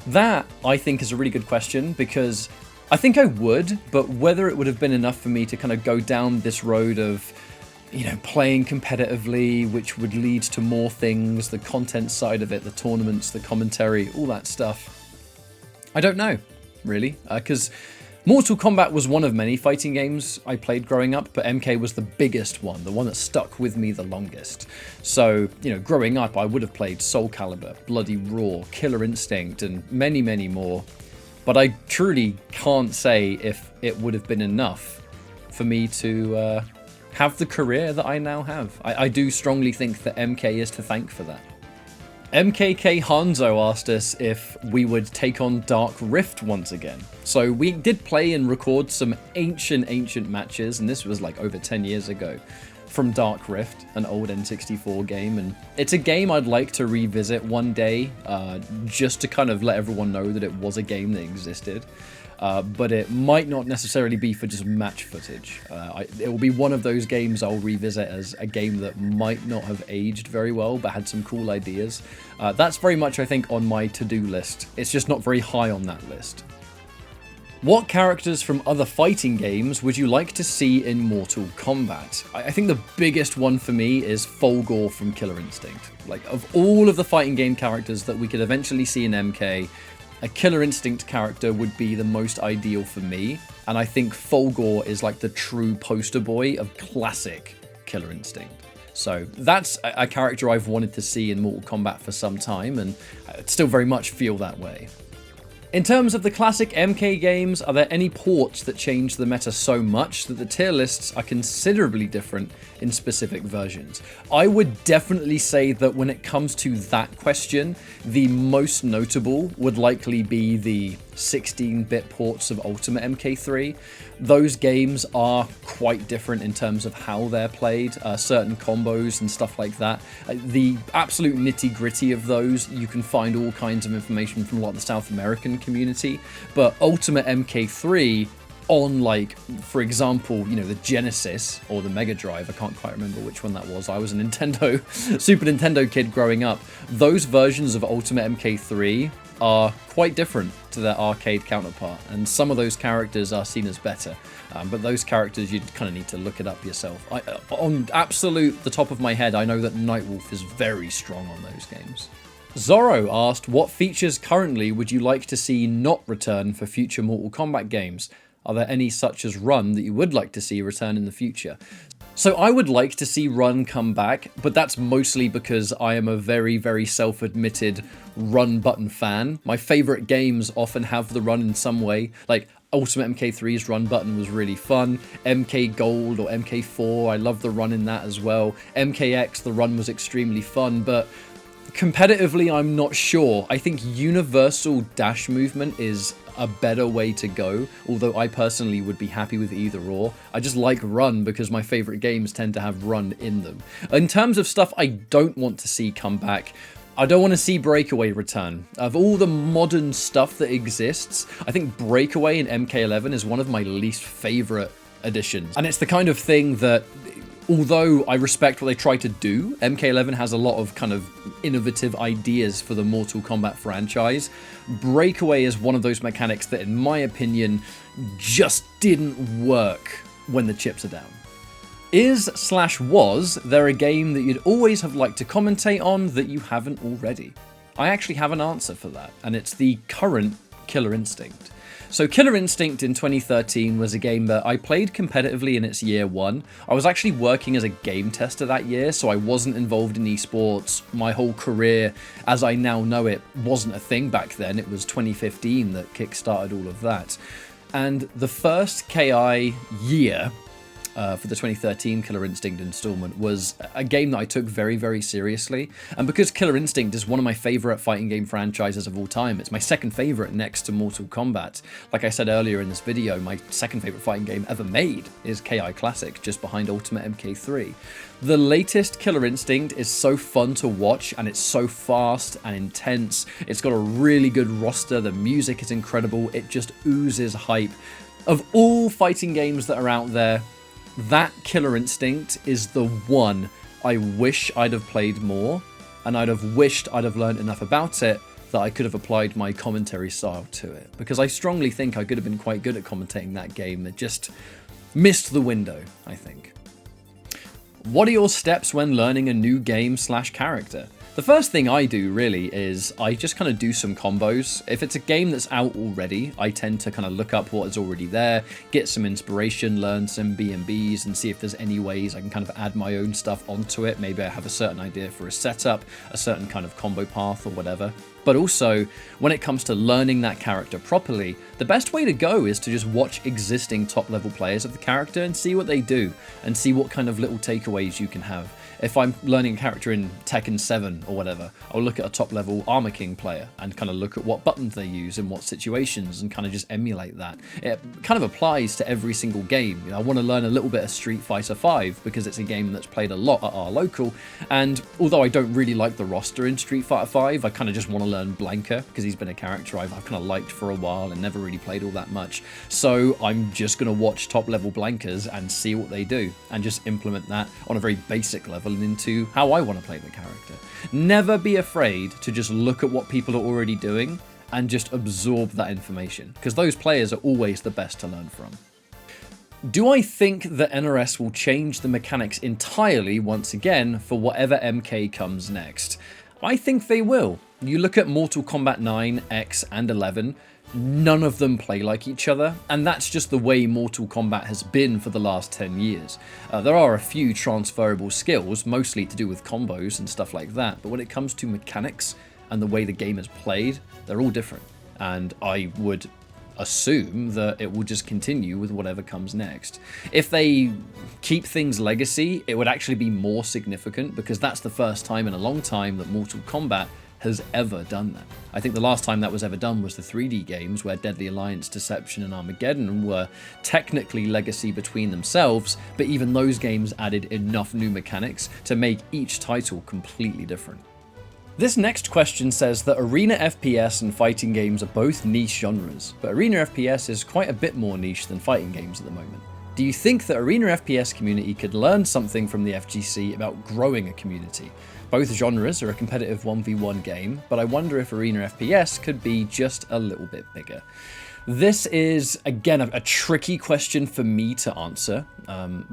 That, I think, is a really good question, because I think I would, but whether it would have been enough for me to kind of go down this road of, you know, playing competitively, which would lead to more things, the content side of it, the tournaments, the commentary, all that stuff. I don't know, really, because Mortal Kombat was one of many fighting games I played growing up, but MK was the biggest one, the one that stuck with me the longest. So, you know, growing up, I would have played Soul Calibur, Bloody Roar, Killer Instinct, and many, many more, but I truly can't say if it would have been enough for me to have the career that I now have. I do strongly think that MK is to thank for that. MKK Hanzo asked us if we would take on Dark Rift once again. So we did play and record some ancient matches, and this was like over 10 years ago, from Dark Rift, an old N64 game, and it's a game I'd like to revisit one day, just to kind of let everyone know that it was a game that existed. But it might not necessarily be for just match footage. It will be one of those games I'll revisit as a game that might not have aged very well, but had some cool ideas. That's very much, I think, on my to-do list. It's just not very high on that list. What characters from other fighting games would you like to see in Mortal Kombat? I think the biggest one for me is Fulgor from Killer Instinct. Like, of all of the fighting game characters that we could eventually see in MK, a Killer Instinct character would be the most ideal for me, and I think Fulgor is like the true poster boy of classic Killer Instinct. So that's a character I've wanted to see in Mortal Kombat for some time, and I still very much feel that way. In terms of the classic MK games, are there any ports that change the meta so much that the tier lists are considerably different in specific versions? I would definitely say that when it comes to that question, the most notable would likely be the 16-bit ports of Ultimate MK3. Those games are quite different in terms of how they're played, certain combos and stuff like that. The absolute nitty-gritty of those, you can find all kinds of information from a lot of the South American community, but Ultimate MK3 on, like, for example, you know, the Genesis or the Mega Drive, I can't quite remember which one that was. I was a Super Nintendo kid growing up. Those versions of Ultimate MK3 are quite different to their arcade counterpart, and some of those characters are seen as better, but those characters you kind of need to look it up yourself. On the top of my head, I know that Nightwolf is very strong on those games. Zorro asked, what features currently would you like to see not return for future Mortal Kombat games? Are there any such as Run that you would like to see return in the future? So I would like to see Run come back, but that's mostly because I am a very, very self-admitted Run button fan. My favorite games often have the Run in some way. Like Ultimate MK3's Run button was really fun. MK Gold or MK4, I love the Run in that as well. MKX, the Run was extremely fun, but competitively, I'm not sure. I think universal dash movement is a better way to go, although I personally would be happy with either or. I just like Run because my favorite games tend to have Run in them. In terms of stuff I don't want to see come back, I don't want to see Breakaway return. Of all the modern stuff that exists, I think Breakaway in MK11 is one of my least favorite additions. And it's the kind of thing that, although I respect what they try to do, MK11 has a lot of kind of innovative ideas for the Mortal Kombat franchise. Breakaway is one of those mechanics that, in my opinion, just didn't work when the chips are down. Was there a game that you'd always have liked to commentate on that you haven't already? I actually have an answer for that, and it's the current Killer Instinct. So Killer Instinct in 2013 was a game that I played competitively in its year one. I was actually working as a game tester that year, so I wasn't involved in esports. My whole career, as I now know it, wasn't a thing back then. It was 2015 that kickstarted all of that. And the first KI year for the 2013 Killer Instinct installment was a game that I took very, very seriously. And because Killer Instinct is one of my favorite fighting game franchises of all time, it's my second favorite next to Mortal Kombat. Like I said earlier in this video, my second favorite fighting game ever made is KI Classic, just behind Ultimate MK3. The latest Killer Instinct is so fun to watch, and it's so fast and intense. It's got a really good roster, the music is incredible, it just oozes hype. Of all fighting games that are out there, that Killer Instinct is the one I wish I'd have played more, and I'd have wished I'd have learned enough about it that I could have applied my commentary style to it. Because I strongly think I could have been quite good at commentating that game. It just missed the window, I think. What are your steps when learning a new game/character? The first thing I do, really, is I just kind of do some combos. If it's a game that's out already, I tend to kind of look up what is already there, get some inspiration, learn some B&Bs, and see if there's any ways I can kind of add my own stuff onto it. Maybe I have a certain idea for a setup, a certain kind of combo path or whatever. But also, when it comes to learning that character properly, the best way to go is to just watch existing top-level players of the character and see what they do, and see what kind of little takeaways you can have. If I'm learning a character in Tekken 7 or whatever, I'll look at a top-level Armor King player and kind of look at what buttons they use in what situations and kind of just emulate that. It kind of applies to every single game. You know, I want to learn a little bit of Street Fighter 5 because it's a game that's played a lot at our local, and although I don't really like the roster in Street Fighter 5, I kind of just want to learn Blanka because he's been a character I've kind of liked for a while and never really played all that much. So I'm just going to watch top-level Blankas and see what they do and just implement that on a very basic level into how I want to play the character. Never be afraid to just look at what people are already doing and just absorb that information, because those players are always the best to learn from. Do I think that NRS will change the mechanics entirely once again for whatever MK comes next? I think they will. You look at Mortal Kombat 9, X, and 11, none of them play like each other, and that's just the way Mortal Kombat has been for the last 10 years. There are a few transferable skills, mostly to do with combos and stuff like that, but when it comes to mechanics and the way the game is played, they're all different, and I would assume that it will just continue with whatever comes next. If they keep things legacy, it would actually be more significant, because that's the first time in a long time that Mortal Kombat has ever done that. I think the last time that was ever done was the 3D games, where Deadly Alliance, Deception, and Armageddon were technically legacy between themselves, but even those games added enough new mechanics to make each title completely different. This next question says that arena FPS and fighting games are both niche genres, but arena FPS is quite a bit more niche than fighting games at the moment. Do you think that arena FPS community could learn something from the FGC about growing a community? Both genres are a competitive 1v1 game, but I wonder if arena FPS could be just a little bit bigger. This is, again, a tricky question for me to answer,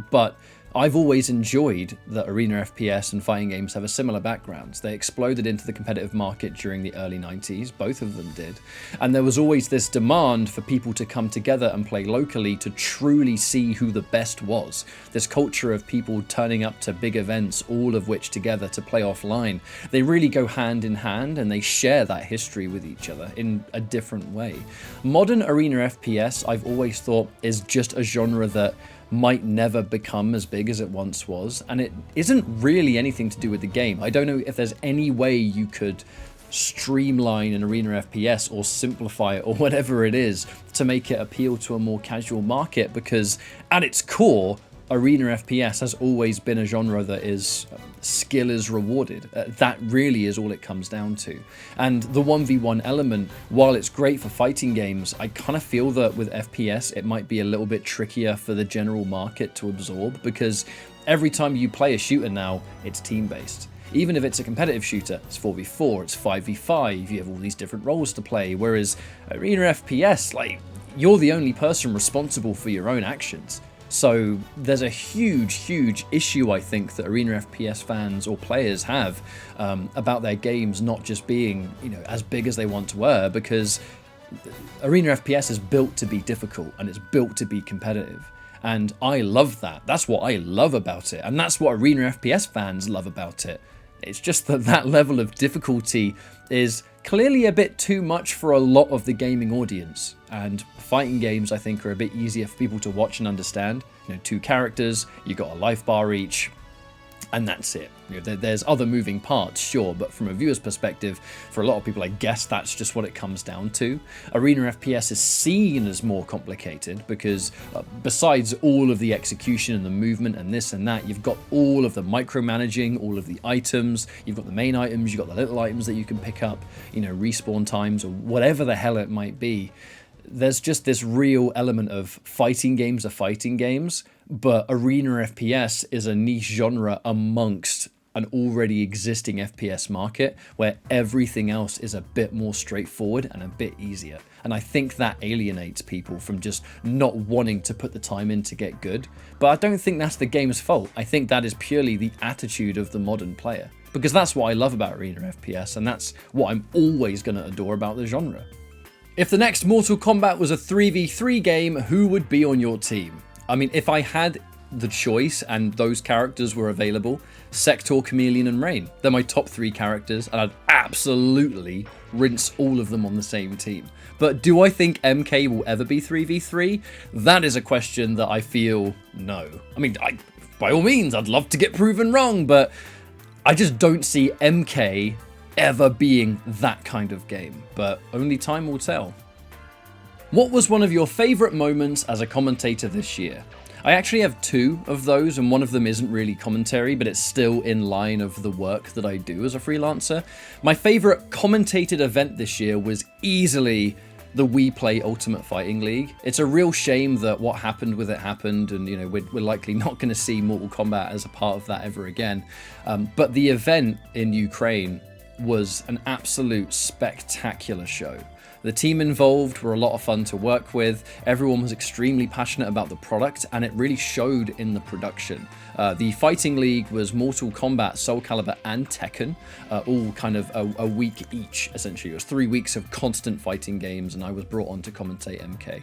but I've always enjoyed that arena FPS and fighting games have a similar background. They exploded into the competitive market during the early 90s, both of them did, and there was always this demand for people to come together and play locally to truly see who the best was. This culture of people turning up to big events, all of which together to play offline. They really go hand in hand, and they share that history with each other in a different way. Modern arena FPS, I've always thought, is just a genre that might never become as big as it once was, and it isn't really anything to do with the game. I don't know if there's any way you could streamline an arena FPS or simplify it or whatever it is to make it appeal to a more casual market, because at its core, arena FPS has always been a genre that is skill is rewarded. That really is all it comes down to. And the 1v1 element, while it's great for fighting games, I kind of feel that with FPS it might be a little bit trickier for the general market to absorb, because every time you play a shooter now, it's team-based. Even if it's a competitive shooter, it's 4v4, it's 5v5, you have all these different roles to play, whereas arena FPS, like, you're the only person responsible for your own actions. So there's a huge issue, I think, that arena FPS fans or players have about their games not just being, as big as they once were, because arena FPS is built to be difficult and it's built to be competitive. And I love that. That's what I love about it. And that's what arena FPS fans love about it. It's just that that level of difficulty is clearly a bit too much for a lot of the gaming audience, and fighting games I think are a bit easier for people to watch and understand. 2 characters, you got a life bar each, and that's it. There's other moving parts, sure, but from a viewer's perspective, for a lot of people, I guess that's just what it comes down to. Arena FPS is seen as more complicated because besides all of the execution and the movement and this and that, you've got all of the micromanaging, all of the items, you've got the main items, you've got the little items that you can pick up, respawn times or whatever the hell it might be. There's just this real element of fighting games are fighting games, but arena FPS is a niche genre amongst an already existing FPS market where everything else is a bit more straightforward and a bit easier. And I think that alienates people from just not wanting to put the time in to get good. But I don't think that's the game's fault. I think that is purely the attitude of the modern player, because that's what I love about arena FPS, and that's what I'm always going to adore about the genre. If the next Mortal Kombat was a 3v3 game, who would be on your team? I mean, if I had the choice and those characters were available, Sektor, Chameleon, and Rain. They're my top 3 characters, and I'd absolutely rinse all of them on the same team. But do I think MK will ever be 3v3? That is a question that I feel no. I mean, by all means, I'd love to get proven wrong, but I just don't see MK ever being that kind of game. But only time will tell. What was one of your favourite moments as a commentator this year? I actually have 2 of those, and one of them isn't really commentary, but it's still in line of the work that I do as a freelancer. My favourite commentated event this year was easily the We Play Ultimate Fighting League. It's a real shame that what happened with it happened, and we're likely not going to see Mortal Kombat as a part of that ever again. But the event in Ukraine was an absolute spectacular show. The team involved were a lot of fun to work with, everyone was extremely passionate about the product, and it really showed in the production. The Fighting League was Mortal Kombat, Soul Calibur, and Tekken, all kind of a week each, essentially. It was 3 weeks of constant fighting games, and I was brought on to commentate MK.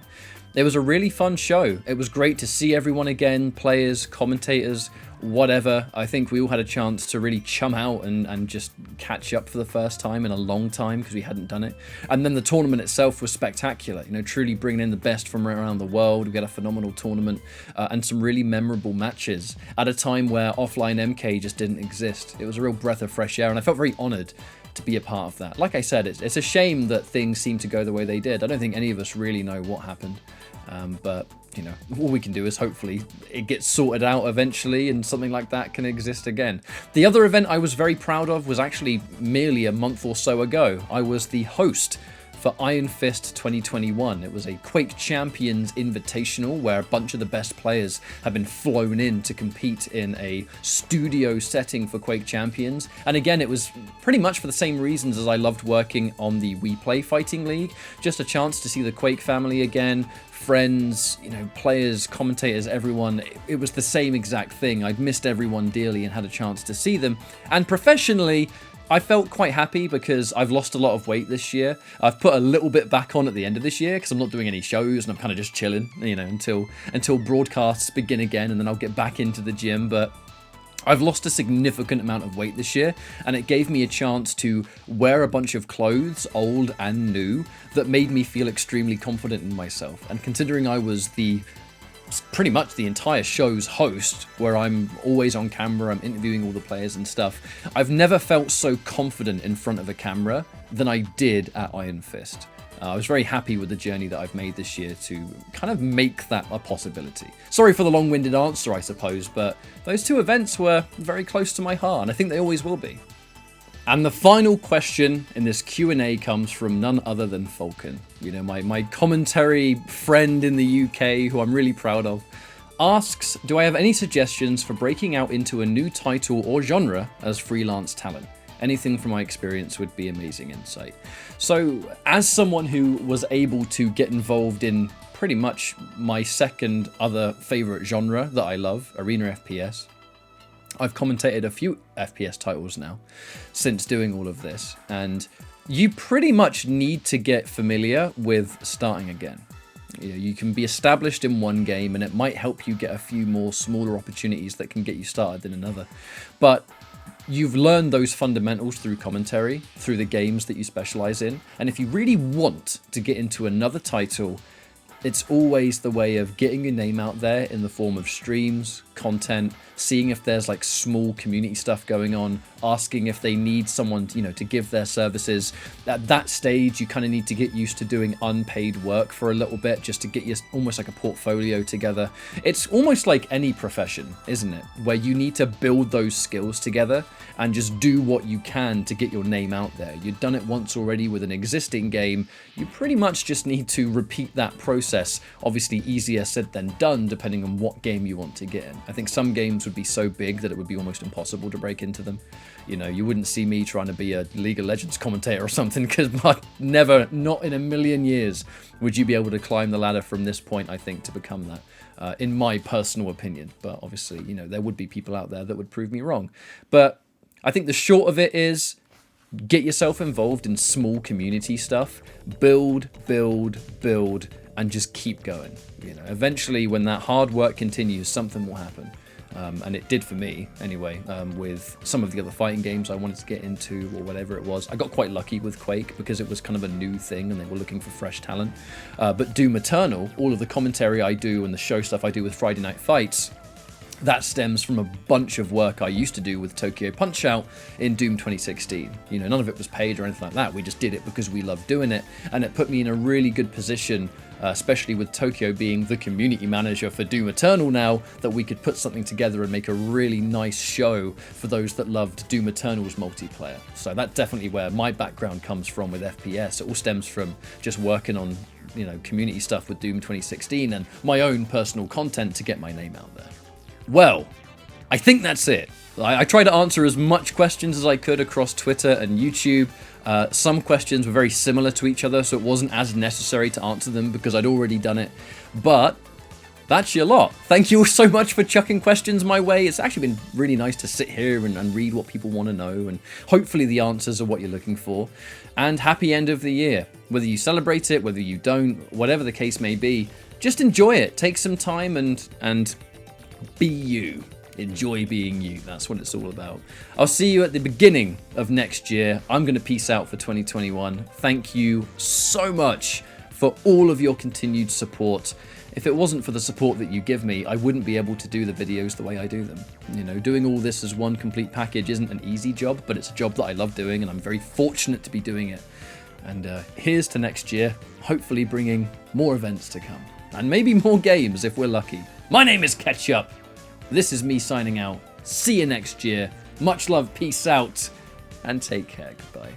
It was a really fun show. It was great to see everyone again, players, commentators, whatever. I think we all had a chance to really chum out and just catch up for the first time in a long time because we hadn't done it. And then the tournament itself was spectacular, truly bringing in the best from around the world. We had a phenomenal tournament and some really memorable matches at a time where offline MK just didn't exist. It was a real breath of fresh air, and I felt very honoured to be a part of that. Like I said, it's a shame that things seem to go the way they did. I don't think any of us really know what happened. But all we can do is hopefully it gets sorted out eventually and something like that can exist again. The other event I was very proud of was actually merely a month or so ago. I was the host for Iron Fist 2021. It was a Quake Champions Invitational where a bunch of the best players have been flown in to compete in a studio setting for Quake Champions. And again, it was pretty much for the same reasons as I loved working on the We Play Fighting League. Just a chance to see the Quake family again, friends, players, commentators, everyone. It was the same exact thing. I'd missed everyone dearly and had a chance to see them. And professionally, I felt quite happy because I've lost a lot of weight this year. I've put a little bit back on at the end of this year because I'm not doing any shows and I'm kind of just chilling, until broadcasts begin again, and then I'll get back into the gym. But I've lost a significant amount of weight this year, and it gave me a chance to wear a bunch of clothes, old and new, that made me feel extremely confident in myself. And considering I was pretty much the entire show's host, where I'm always on camera, I'm interviewing all the players and stuff, I've never felt so confident in front of a camera than I did at Iron Fist. I was very happy with the journey that I've made this year to kind of make that a possibility. Sorry for the long-winded answer, I suppose, but those 2 events were very close to my heart, and I think they always will be. And the final question in this Q&A comes from none other than Falcon. My commentary friend in the UK, who I'm really proud of, asks, do I have any suggestions for breaking out into a new title or genre as freelance talent? Anything from my experience would be amazing insight. So, as someone who was able to get involved in pretty much my second other favourite genre that I love, Arena FPS, I've commentated a few FPS titles now since doing all of this, and you pretty much need to get familiar with starting again. You can be established in one game and it might help you get a few more smaller opportunities that can get you started in another. But you've learned those fundamentals through commentary, through the games that you specialize in, and if you really want to get into another title, it's always the way of getting your name out there in the form of streams, content, seeing if there's like small community stuff going on, asking if they need someone, to give their services. At that stage, you kind of need to get used to doing unpaid work for a little bit just to get your almost like a portfolio together. It's almost like any profession, isn't it? Where you need to build those skills together and just do what you can to get your name out there. You've done it once already with an existing game. You pretty much just need to repeat that process. Obviously easier said than done, depending on what game you want to get in. I think some games would be so big that it would be almost impossible to break into them. You wouldn't see me trying to be a League of Legends commentator or something, because never, not in a million years, would you be able to climb the ladder from this point, I think, to become that, in my personal opinion. But obviously, there would be people out there that would prove me wrong. But I think the short of it is, get yourself involved in small community stuff, build, and just keep going. You know, eventually when that hard work continues, something will happen. And it did for me anyway, with some of the other fighting games I wanted to get into or whatever it was. I got quite lucky with Quake because it was kind of a new thing and they were looking for fresh talent. But Doom Eternal, all of the commentary I do and the show stuff I do with Friday Night Fights, that stems from a bunch of work I used to do with Tokyo Punch-Out in Doom 2016. You know, none of it was paid or anything like that. We just did it because we loved doing it. And it put me in a really good position, especially with Tokyo being the community manager for Doom Eternal now, that we could put something together and make a really nice show for those that loved Doom Eternal's multiplayer. So that's definitely where my background comes from with FPS. It all stems from just working on, you know, community stuff with Doom 2016 and my own personal content to get my name out there. Well, I think that's it. I tried to answer as much questions as I could across Twitter and YouTube. Some questions were very similar to each other, so it wasn't as necessary to answer them because I'd already done it. But that's your lot. Thank you all so much for chucking questions my way. It's actually been really nice to sit here and read what people want to know, and hopefully the answers are what you're looking for. And happy end of the year. Whether you celebrate it, whether you don't, whatever the case may be, just enjoy it. Take some time and be you. Enjoy being you. That's what it's all about. I'll see you at the beginning of next year. I'm going to peace out for 2021. Thank you so much for all of your continued support. If it wasn't for the support that you give me, I wouldn't be able to do the videos the way I do them. You know, doing all this as one complete package isn't an easy job, but it's a job that I love doing, and I'm very fortunate to be doing it. And here's to next year, hopefully bringing more events to come. And maybe more games if we're lucky. My name is Ketchup. This is me signing out. See you next year. Much love, peace out, and take care. Goodbye.